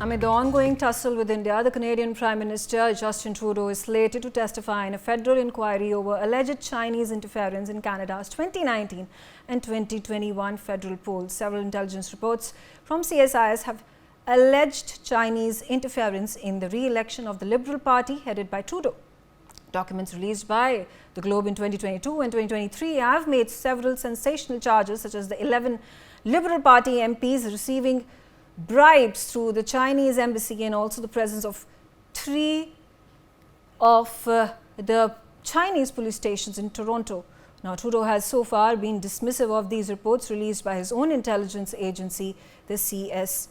Amid the ongoing tussle with India, the Canadian Prime Minister Justin Trudeau is slated to testify in a federal inquiry over alleged Chinese interference in Canada's 2019 and 2021 federal polls. Several intelligence reports from CSIS have alleged Chinese interference in the re-election of the Liberal Party headed by Trudeau. Documents released by The Globe in 2022 and 2023 have made several sensational charges, such as the 11 Liberal Party MPs receiving bribes through the Chinese embassy and also the presence of 3 of the Chinese police stations in Toronto. Now, Trudeau has so far been dismissive of these reports released by his own intelligence agency, the CSIS.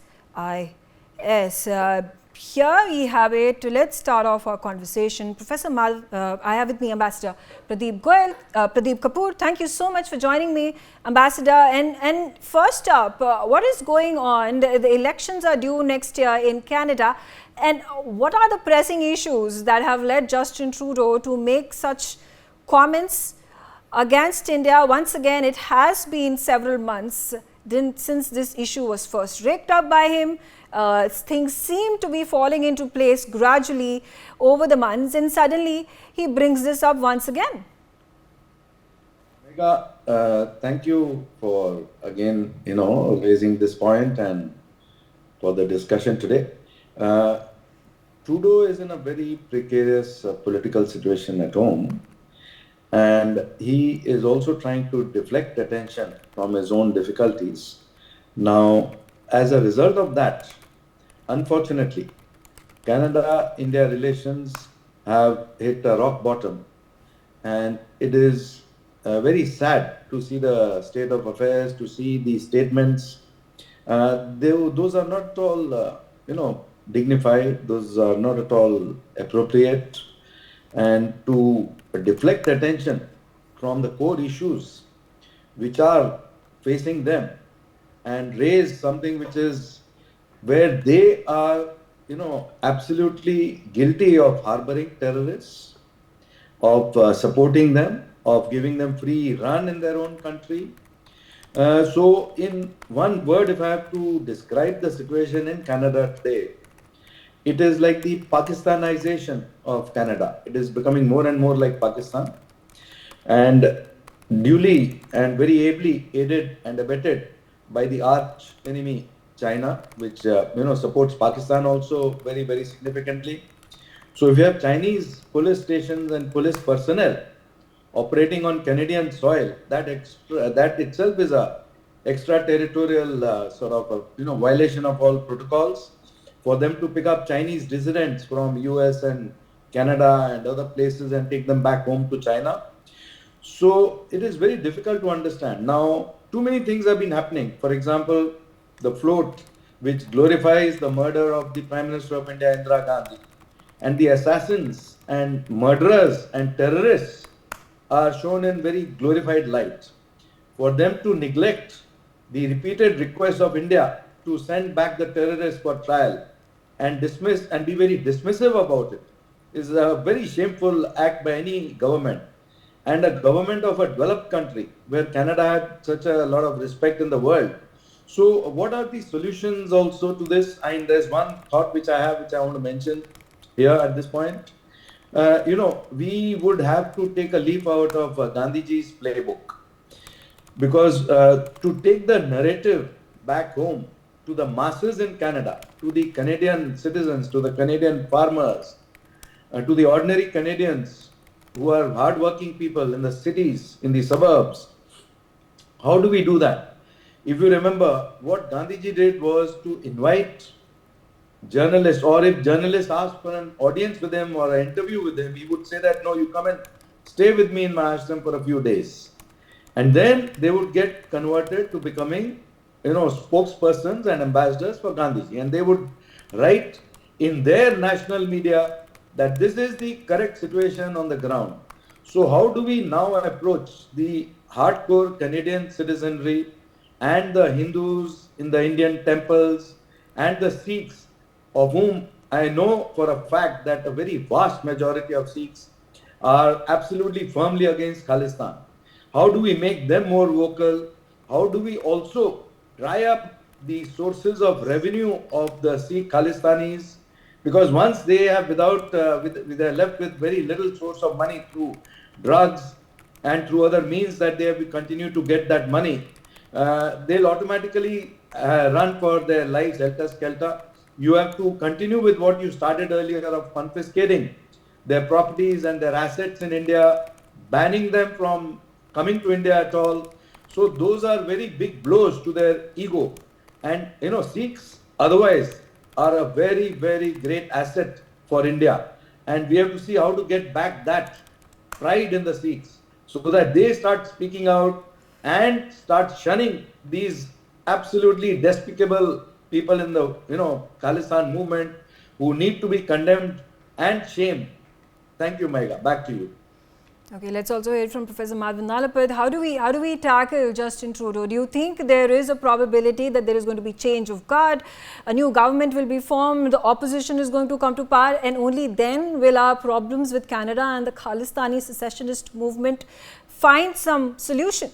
Here we have it. Let's start off our conversation. Professor Mal, I have with me Ambassador Pradeep Goyal. Pradeep Kapoor, thank you so much for joining me, Ambassador. And first up, what is going on? The elections are due next year in Canada. And what are the pressing issues that have led Justin Trudeau to make such comments against India? Once again, it has been several months since this issue was first raked up by him. Things seem to be falling into place gradually over the months, and suddenly he brings this up once again. Megha, thank you for again, raising this point and for the discussion today. Trudeau is in a very precarious political situation at home, and he is also trying to deflect attention from his own difficulties. Now, as a result of that, unfortunately, Canada-India relations have hit a rock bottom, and it is very sad to see the state of affairs, to see the statements. Those are not at all, dignified. Those are not at all appropriate, and to deflect attention from the core issues which are facing them and raise something which is where they are, absolutely guilty of harboring terrorists, of supporting them, of giving them free run in their own country. So in one word, if I have to describe the situation in Canada today, it is like the Pakistanization of Canada. It is becoming more and more like Pakistan, and duly and very ably aided and abetted by the arch enemy China, which supports Pakistan also very, very significantly. So if you have Chinese police stations and police personnel operating on Canadian soil, that itself is a extraterritorial violation of all protocols. For them to pick up Chinese dissidents from US and Canada and other places and take them back home to China. So it is very difficult to understand. Now, too many things have been happening. For example, the float which glorifies the murder of the Prime Minister of India, Indira Gandhi, and the assassins and murderers and terrorists are shown in very glorified light. For them to neglect the repeated requests of India to send back the terrorists for trial and dismiss and be very dismissive about it is a very shameful act by any government, and a government of a developed country where Canada had such a lot of respect in the world. So what are the solutions also to this? And there's one thought which I have, which I want to mention here at this point. We would have to take a leaf out of Gandhiji's playbook, because to take the narrative back home to the masses in Canada, to the Canadian citizens, to the Canadian farmers, to the ordinary Canadians who are hardworking people in the cities, in the suburbs, how do we do that? If you remember, what Gandhiji did was to invite journalists, or if journalists asked for an audience with him or an interview with him, he would say that, no, you come and stay with me in my ashram for a few days. And then they would get converted to becoming, spokespersons and ambassadors for Gandhiji. And they would write in their national media that this is the correct situation on the ground. So how do we now approach the hardcore Canadian citizenry and the Hindus in the Indian temples and the Sikhs, of whom I know for a fact that a very vast majority of Sikhs are absolutely firmly against Khalistan? How do we make them more vocal? How do we also dry up the sources of revenue of the Sikh Khalistanis, because once they have they're left with very little source of money through drugs and through other means that they have continued to get that money, they'll automatically run for their lives helter-skelter. You have to continue with what you started earlier of confiscating their properties and their assets in India, banning them from coming to India at all. So those are very big blows to their ego. And Sikhs otherwise are a very, very great asset for India. And we have to see how to get back that pride in the Sikhs so that they start speaking out and start shunning these absolutely despicable people in the Khalistan movement who need to be condemned and shamed. Thank you, Megha. Back to you. Okay, let's also hear from Professor Madhavan Nalapad. How do we tackle Justin Trudeau? Do you think there is a probability that there is going to be change of guard, a new government will be formed, the opposition is going to come to power, and only then will our problems with Canada and the Khalistani secessionist movement find some solution?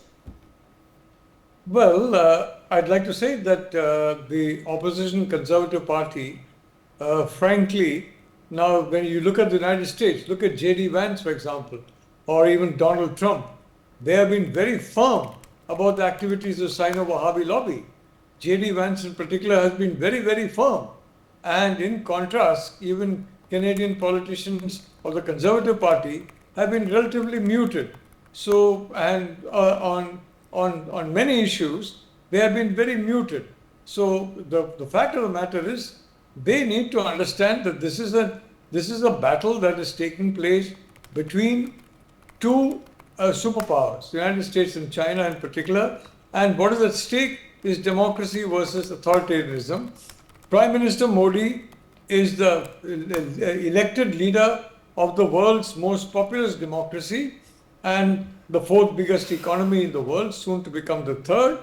Well, I'd like to say that the opposition Conservative Party, frankly, now when you look at the United States, look at J.D. Vance, for example, or even Donald Trump, they have been very firm about the activities of Sino-Wahhabi lobby. J.D. Vance in particular has been very, very firm. And in contrast, even Canadian politicians of the Conservative Party have been relatively muted. So, and on many issues, they have been very muted. So the fact of the matter is, they need to understand that this is a battle that is taking place between two superpowers, the United States and China in particular, and what is at stake is democracy versus authoritarianism. Prime Minister Modi is the elected leader of the world's most populous democracy and the fourth biggest economy in the world, soon to become the third.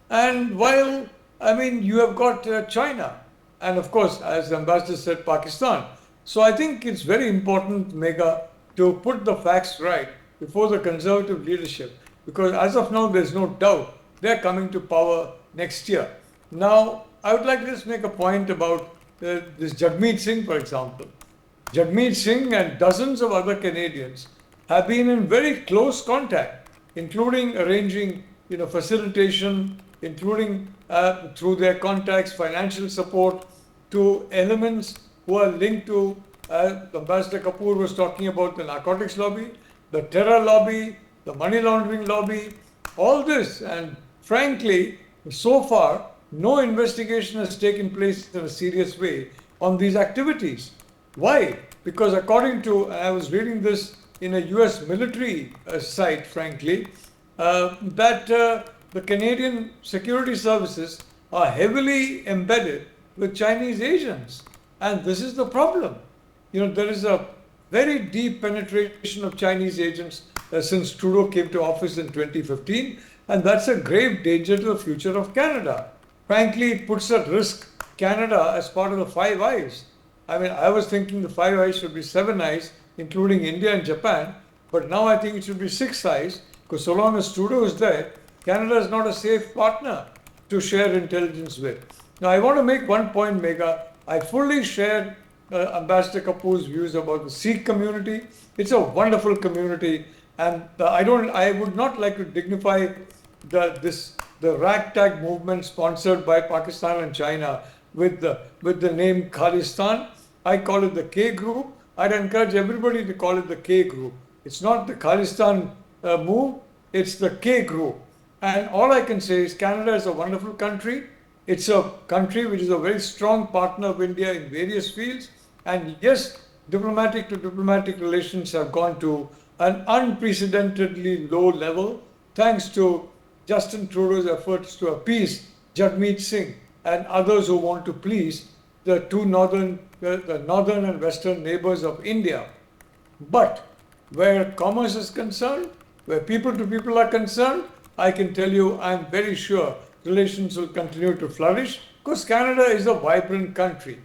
And while, you have got China, and of course, as the ambassador said, Pakistan. So I think it's very important, Megha, to put the facts right before the Conservative leadership, because as of now, there's no doubt they're coming to power next year. Now, I would like to just make a point about this Jagmeet Singh, for example. Jagmeet Singh and dozens of other Canadians have been in very close contact, including arranging, facilitation, including through their contacts, financial support to elements who are linked to, Ambassador Kapoor was talking about the narcotics lobby, the terror lobby, the money laundering lobby, all this. And frankly, so far, no investigation has taken place in a serious way on these activities. Why? Because according to, I was reading this in a US military site, frankly, that the Canadian security services are heavily embedded with Chinese agents. And this is the problem. There is a very deep penetration of Chinese agents since Trudeau came to office in 2015, and that's a grave danger to the future of Canada. Frankly, it puts at risk Canada as part of the Five Eyes. I was thinking the Five Eyes should be Seven Eyes, including India and Japan, but now I think it should be Six Eyes, because so long as Trudeau is there, Canada is not a safe partner to share intelligence with. Now, I want to make one point, Megha. I fully share Ambassador Kapoor's views about the Sikh community. It's a wonderful community, and I would not like to dignify the ragtag movement sponsored by Pakistan and China with the name Khalistan. I call it the K group. I'd encourage everybody to call it the K group. It's not the Khalistan move, it's the K group. And all I can say is Canada is a wonderful country. It's a country which is a very strong partner of India in various fields. And yes, diplomatic to diplomatic relations have gone to an unprecedentedly low level thanks to Justin Trudeau's efforts to appease Jagmeet Singh and others who want to please the northern and western neighbors of India. But where commerce is concerned, where people to people are concerned, I can tell you I'm very sure relations will continue to flourish because Canada is a vibrant country.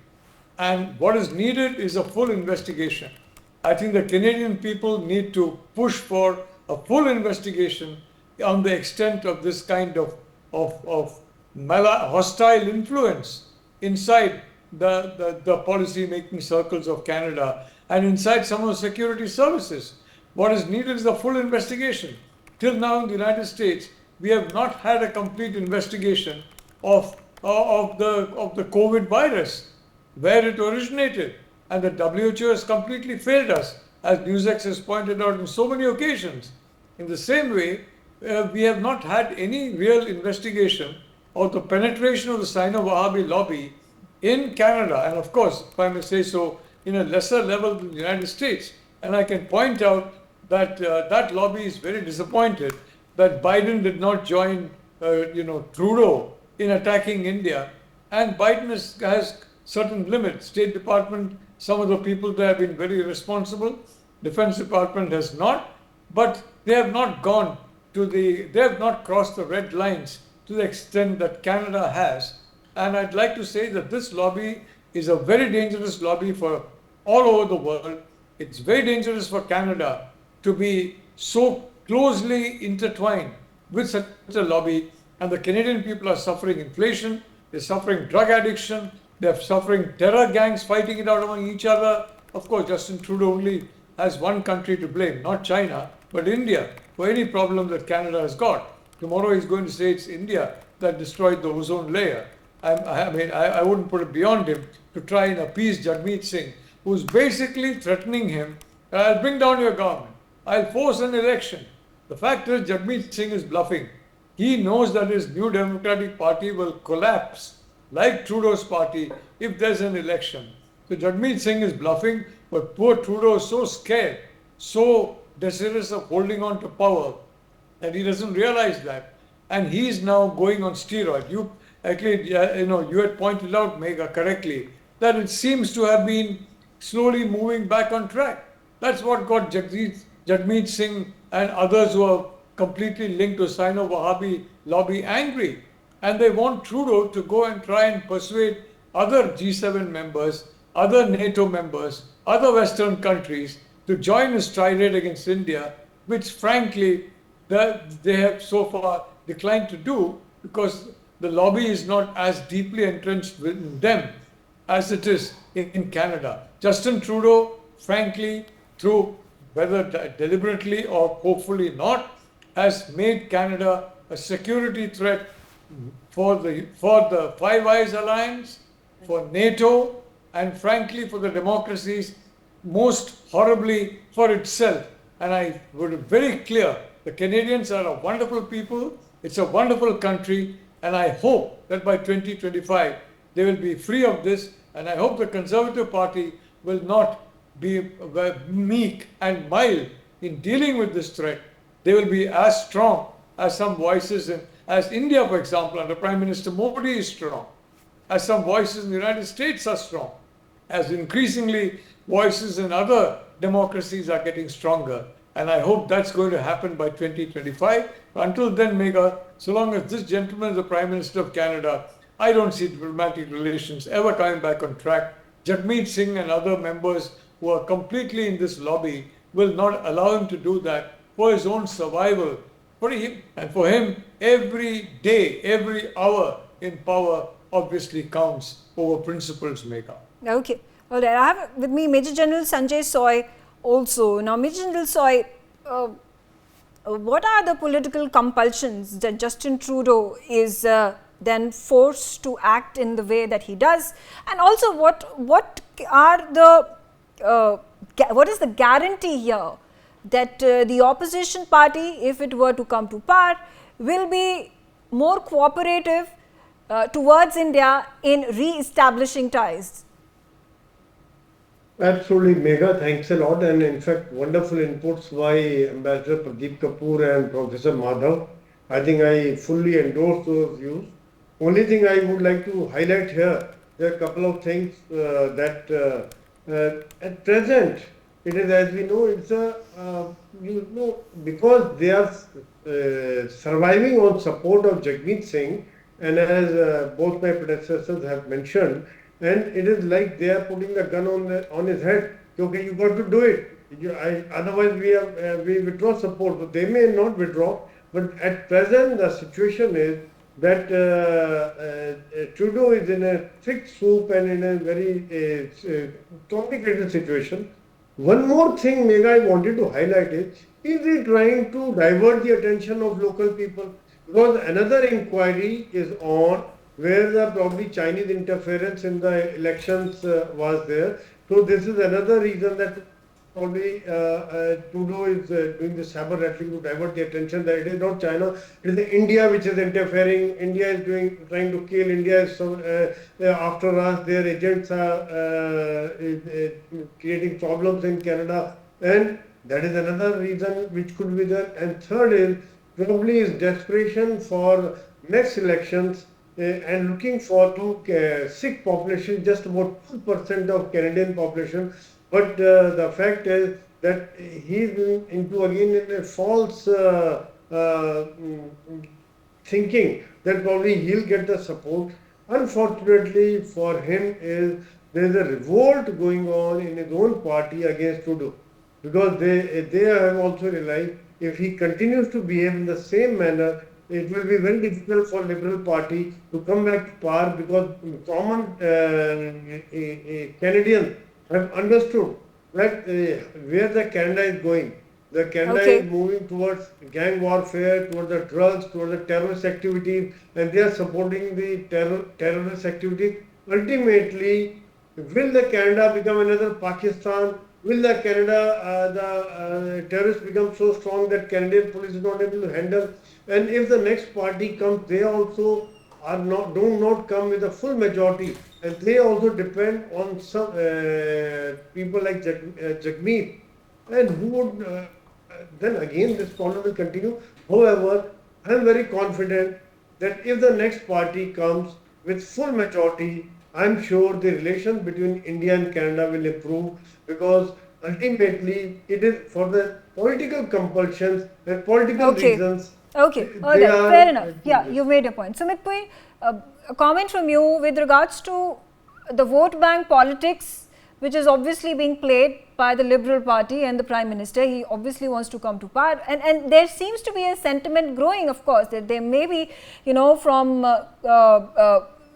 And what is needed is a full investigation. I think the Canadian people need to push for a full investigation on the extent of this kind of hostile influence inside the policy-making circles of Canada and inside some of the security services. What is needed is a full investigation. Till now in the United States, we have not had a complete investigation of the COVID virus, where it originated. And the WHO has completely failed us, as NewsX has pointed out on so many occasions. In the same way, we have not had any real investigation of the penetration of the Sino-Wahhabi lobby in Canada, and of course, if I may say so, in a lesser level than the United States. And I can point out that that lobby is very disappointed that Biden did not join, Trudeau in attacking India. And Biden has certain limits. State Department, some of the people there have been very responsible. Defense Department has not, but they have not they have not crossed the red lines to the extent that Canada has. And I'd like to say that this lobby is a very dangerous lobby for all over the world. It's very dangerous for Canada to be so closely intertwined with such a lobby. And the Canadian people are suffering inflation, they're suffering drug addiction, they're suffering terror gangs fighting it out among each other. Of course, Justin Trudeau only has one country to blame, not China, but India, for any problem that Canada has got. Tomorrow he's going to say it's India that destroyed the ozone layer. I wouldn't put it beyond him to try and appease Jagmeet Singh, who's basically threatening him, I'll bring down your government, I'll force an election. The fact is, Jagmeet Singh is bluffing. He knows that his New Democratic Party will collapse, like Trudeau's party, if there's an election. So Jagmeet Singh is bluffing, but poor Trudeau is so scared, so desirous of holding on to power, that he doesn't realize that. And he's now going on steroids. You had pointed out, Megha, correctly, that it seems to have been slowly moving back on track. That's what got Jagmeet Singh and others who are completely linked to Sino-Wahhabi lobby angry. And they want Trudeau to go and try and persuade other G7 members, other NATO members, other Western countries to join his tirade against India, which frankly they have so far declined to do because the lobby is not as deeply entrenched within them as it is in Canada. Justin Trudeau, frankly, through whether deliberately or hopefully not, has made Canada a security threat for the Five Eyes Alliance, for NATO, and frankly for the democracies, most horribly for itself. And I would be very clear, the Canadians are a wonderful people, it's a wonderful country, and I hope that by 2025 they will be free of this, and I hope the Conservative Party will not be meek and mild in dealing with this threat. They will be as strong as some voices as India, for example, under Prime Minister Modi is strong, as some voices in the United States are strong, as increasingly voices in other democracies are getting stronger. And I hope that's going to happen by 2025. Until then, Megha, so long as this gentleman is the Prime Minister of Canada, I don't see diplomatic relations ever coming back on track. Jagmeet Singh and other members who are completely in this lobby will not allow him to do that for his own survival. For him, and for him, every day, every hour in power obviously counts over principles, Megha. Okay. All right. I have with me Major General Sanjay Soy also. Now, Major General Soy, what are the political compulsions that Justin Trudeau is then forced to act in the way that he does? And also, what is the guarantee here that the opposition party, if it were to come to power, will be more cooperative towards India in re-establishing ties? Absolutely, Megha, thanks a lot. And in fact, wonderful inputs by Ambassador Pradeep Kapoor and Professor Madhav. I think I fully endorse those views. Only thing I would like to highlight here, there are a couple of things that at present, it is, as we know, it's because they are surviving on support of Jagmeet Singh, and as both my predecessors have mentioned, and it is like they are putting the gun on his head. Okay, you got to do it. Otherwise, we withdraw support. So they may not withdraw, but at present the situation is that Trudeau is in a thick soup and in a very complicated situation. One more thing, Megha, I wanted to highlight is he trying to divert the attention of local people? Because another inquiry is on where the probably Chinese interference in the elections was there. So this is another reason that probably Trudeau is doing the saber rattling to divert the attention that it is not China, it is India which is interfering. India is trying to kill. India is after us. Their agents are creating problems in Canada, and that is another reason which could be there. And third is probably is desperation for next elections. And looking for to Sikh population, just about 2% of Canadian population. But the fact is that he's into again in a false thinking that probably he'll get the support. Unfortunately for him is there is a revolt going on in his own party against Trudeau, because they have also realized if he continues to behave in the same manner, it will be very difficult for Liberal Party to come back to power, because common Canadians have understood that where the Canada is going. The Canada is moving towards gang warfare, towards the drugs, towards the terrorist activities, and they are supporting the terrorist activities. Ultimately, will the Canada become another Pakistan? Will the Canada, the terrorists become so strong that Canadian police is not able to handle? And if the next party comes, they also do not come with a full majority, and they also depend on some people like Jagmeet, and who would then again this problem will continue. However, I am very confident that if the next party comes with full majority, I am sure the relation between India and Canada will improve, because ultimately it is for the political compulsions and political reasons. Okay, all right, fair enough. Yeah, you made your point. Sumit Pui, a comment from you with regards to the vote bank politics, which is obviously being played by the Liberal Party and the Prime Minister. He obviously wants to come to power, and there seems to be a sentiment growing, of course, that there may be, from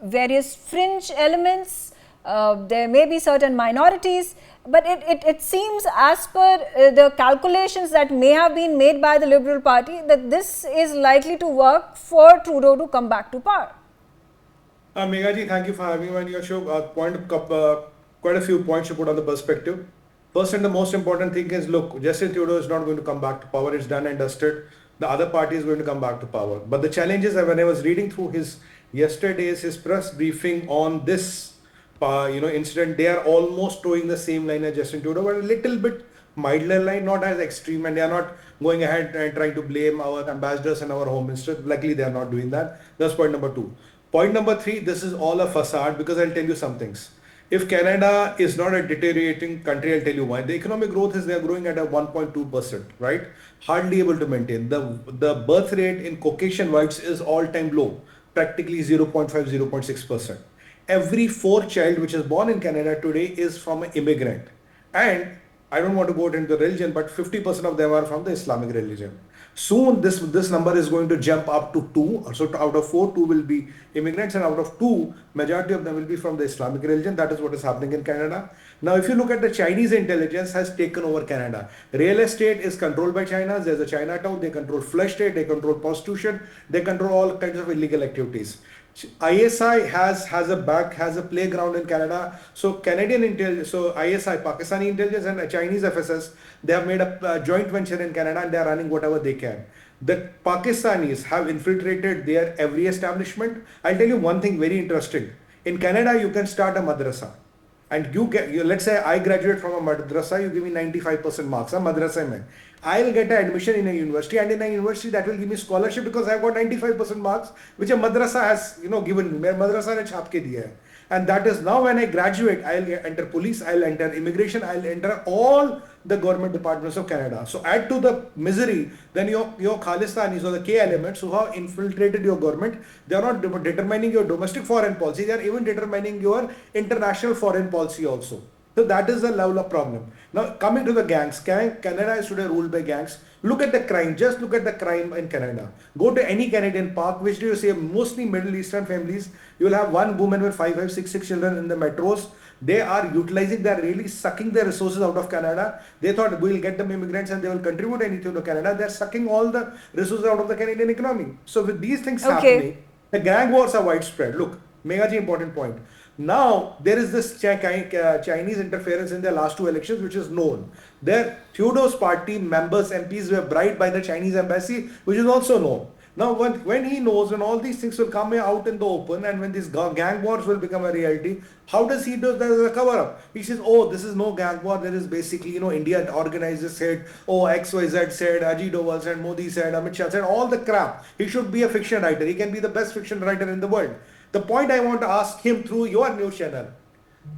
various fringe elements, there may be certain minorities, but it seems, as per the calculations that may have been made by the Liberal Party, that this is likely to work for Trudeau to come back to power. Megha ji, thank you for having me on your show. Quite a few points to put on the perspective. First and the most important thing is, look, Justin Trudeau is not going to come back to power. It's done and dusted. The other party is going to come back to power. But the challenge is that when I was reading through his press briefing on this incident, they are almost towing the same line as Justin Trudeau, but a little bit milder line, not as extreme, and they are not going ahead and trying to blame our ambassadors and our home minister. Luckily, they are not doing that. That's point number 2. Point number 3, this is all a facade, because I'll tell you some things. If Canada is not a deteriorating country, I'll tell you why. The economic growth is, they are growing at a 1.2%, right? Hardly able to maintain. The birth rate in Caucasian whites is all-time low, practically 0.5, 0.6%. Every 4th child which is born in Canada today is from an immigrant. And I don't want to go into the religion, but 50% of them are from the Islamic religion. Soon this number is going to jump up to 2. So out of 4, 2 will be immigrants, and out of 2, majority of them will be from the Islamic religion. That is what is happening in Canada. Now, if you look at the Chinese intelligence has taken over Canada. Real estate is controlled by China. There's a Chinatown. They control flesh trade. They control prostitution. They control all kinds of illegal activities. ISI has a playground in Canada. So Canadian intelligence, so ISI, Pakistani intelligence, and Chinese FSS, they have made a joint venture in Canada, and they are running whatever they can. The Pakistanis have infiltrated their every establishment. I'll tell you one thing very interesting. In Canada, you can start a madrasa, and let's say I graduate from a madrasa, you give me 95% marks. I'm madrasa mein. I'll get an admission in a university, and in a university that will give me scholarship because I've got 95% marks, which a madrasa has, given me. Madrasa ne chhap ke diya hai. And that is now when I graduate, I'll enter police, I'll enter immigration, I'll enter all the government departments of Canada. So add to the misery, then your Khalistanis or the K elements who have infiltrated your government, they are not determining your domestic foreign policy, they are even determining your international foreign policy also. So that is the level of problem. Now coming to the gangs, Canada is today ruled by gangs. Look at the crime. Just look at the crime in Canada. Go to any Canadian park, which do you see mostly Middle Eastern families. You will have one woman with five, six children in the metros. They are utilizing, they are really sucking their resources out of Canada. They thought we'll get them immigrants and they will contribute anything to Canada. They're sucking all the resources out of the Canadian economy. So with these things happening, the gang wars are widespread. Look, Meghaji, important point. Now, there is this Chinese interference in the last two elections, which is known. Their Trudeau's party members, MPs were bribed by the Chinese embassy, which is also known. Now, when he knows when all these things will come out in the open and when these gang wars will become a reality, how does he do that as a cover-up? He says, oh, this is no gang war. There is basically, India organizes said, oh, XYZ said, Ajit Doval said, Modi said, Amit Shah said, all the crap. He should be a fiction writer. He can be the best fiction writer in the world. The point I want to ask him through your news channel,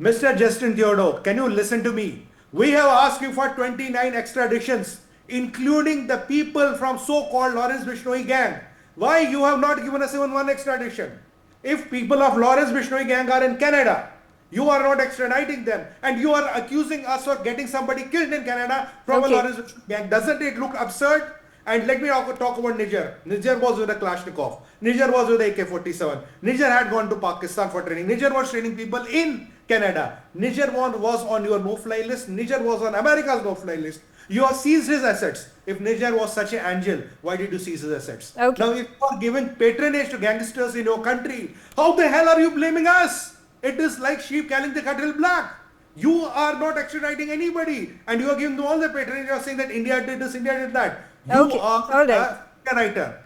Mr. Justin Trudeau, can you listen to me? We have asked you for 29 extraditions, including the people from so-called Lawrence Bishnoi gang. Why you have not given us even one extradition? If people of Lawrence Bishnoi gang are in Canada, you are not extraditing them, and you are accusing us of getting somebody killed in Canada from a Lawrence Bishnoi gang. Doesn't it look absurd? And let me talk about Niger. Niger was with a Kalashnikov. Niger was with AK-47. Niger had gone to Pakistan for training. Niger was training people in Canada. Niger was on your no-fly list. Niger was on America's no-fly list. You have seized his assets. If Niger was such an angel, why did you seize his assets? Now, if you are giving patronage to gangsters in your country, how the hell are you blaming us? It is like sheep calling the cattle black. You are not extraditing anybody, and you are giving them all the patronage. You are saying that India did this, India did that. You are a writer.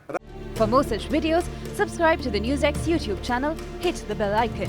For more such videos, subscribe to the NewsX YouTube channel, hit the bell icon.